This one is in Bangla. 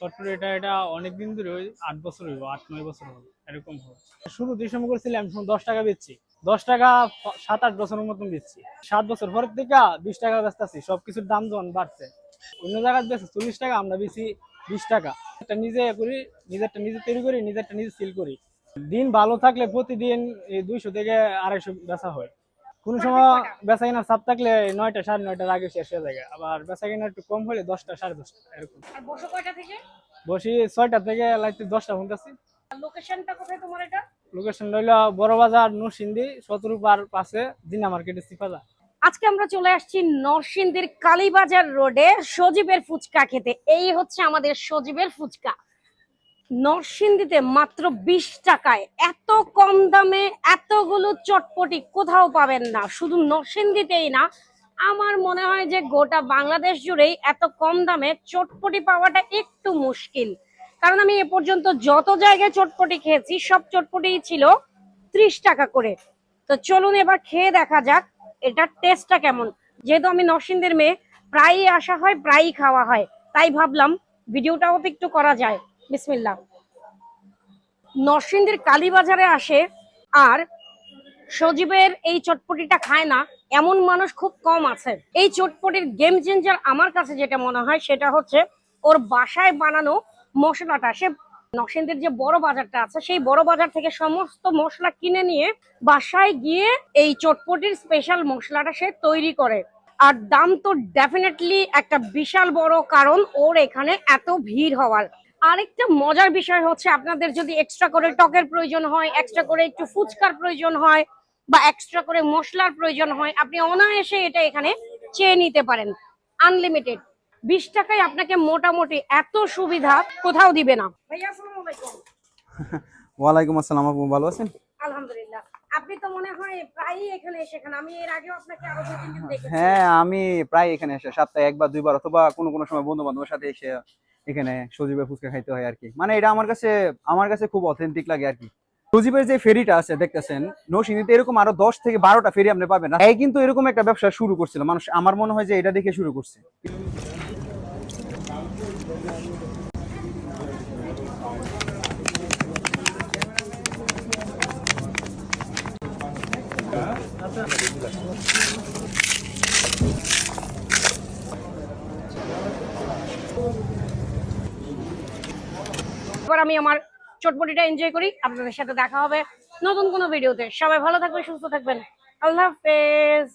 চটপটি এটা অনেক দিন ধরে, ওই 8 বছর হইব, 8-9 বছর হবে এরকম হবে। শুরু যে সময় করেছিলাম 10 টাকা বেচছি, 10 টাকা 7-8 বছরের মতন বেচছি। 7 বছর পরের থেকে 20 টাকা বেচতেছি। সবকিছুর দাম যখন বাড়ছে, অন্য জায়গায় বেচে 40 টাকা, আমরা বেশি 20 টাকা। এটা নিজে করি, নিজেরটা নিজে তৈরি করি, নিজেরটা নিজে সিল করি। দিন ভালো থাকলে প্রতিদিন 200 থেকে 250 বেচা হয়। কোন সময় বেচা কেনার চাপ থাকলে 9টা 9:30টার আগে শেষ হয়ে যায়। আবার বেচা কেনা একটু কম হলে 10টা 10:30 এরকম। আর বসো কয়টা থেকে? বসি 6টা থেকে রাতে 10টা পর্যন্ত আছি। লোকেশনটা কোথায় তোমার এটা? লোকেশন রইল বড় বাজার, নরসিংদী, শতরূপার পাশে জিনা মার্কেটের সিফাজা। আজকে আমরা চলে আসছি নরসিংদীর কালীবাজার রোডে সজীবের ফুচকা খেতে। এই হচ্ছে আমাদের সজীবের ফুচকা। নরসিংদীতে মাত্র 20 টাকায় এত কম দামে এতগুলো চটপটি কোথাও পাবেন না। শুধু নরসিংদীতেই না, আমার মনে হয় যে গোটা বাংলাদেশ জুড়েই এত কম দামে চটপটি পাওয়াটা একটু মুশকিল। কারণ আমি এ পর্যন্ত যত জায়গায় চটপটি খেয়েছি সব চটপটিই ছিল 30 টাকা করে। তো চলুন এবার খেয়ে দেখা যাক এটার টেস্টটা কেমন। যেহেতু আমি নরসিংদীর মেয়ে, প্রায়ই আসা হয়, প্রায়ই খাওয়া হয়, তাই ভাবলাম ভিডিওটাও তো একটু করা যায়। বিসমিল্লাহ। নরসিংদীর কালীবাজারে আসে আর সজীবের এই চটপটিটা খায় না এমন মানুষ খুব কম আছে। এই চটপটির গেম চেঞ্জার আমার কাছে যেটা মনে হয় সেটা হচ্ছে ওর বাসায় বানানো মশলাটা। সে নরসিংদীর যে বড় বাজারটা আছে সেই বড় বাজার থেকে সমস্ত মশলা কিনে নিয়ে বাসায় গিয়ে এই চটপটির স্পেশাল মশলাটা সে তৈরি করে। আর দাম তো ডেফিনেটলি একটা বিশাল বড় কারণ ওর এখানে এত ভিড় হওয়ার। আরেকটা মজার বিষয় হচ্ছে, আপনাদের যদি এক্সট্রা করে টকের প্রয়োজন হয়, এক্সট্রা করে একটু ফুচকার প্রয়োজন হয়, বা এক্সট্রা করে মশলার প্রয়োজন হয়, আপনি অনায়াসে এটা এখানে চেয়ে নিতে পারেন। আনলিমিটেড 20 টাকায় আপনাকে মোটামুটি এত সুবিধা কোথাও দিবে না। ভাইয়া আসসালামু আলাইকুম। ওয়ালাইকুম আসসালাম, আপু ভালো আছেন? আলহামদুলিল্লাহ। আপনি তো মনে হয় প্রায়ই এখানে এসে খান। আমি এর আগেও আপনাকে আরো 2-3 দিন দেখেছি। হ্যাঁ, আমি প্রায় এখানে এসে সপ্তাহে একবার দুইবার অথবা কোনো কোনো সময় বন্ধু বান্ধবের সাথে এসে এখানে সজীবের ফুচকা খাইতে হয় আর কি। মানে এটা আমার কাছে খুব অথেন্টিক লাগে আর কি। সজীবের যে ফেরিটা আছে দেখতেছেন নরসিংদীতে, এরকম আরো 10 থেকে 12টা ফেরি আপনি পাবেন না। এই কিন্তু এরকম একটা ব্যবসা শুরু করছিল মানুষ, আমার মনে হয় যে এটা দেখে শুরু করছে। এবার আমি আমার চটপটিটা এনজয় করি। আপনাদের সাথে দেখা হবে নতুন কোনো ভিডিওতে। সবাই ভালো থাকবেন, সুস্থ থাকবেন। আল্লাহ হাফেজ।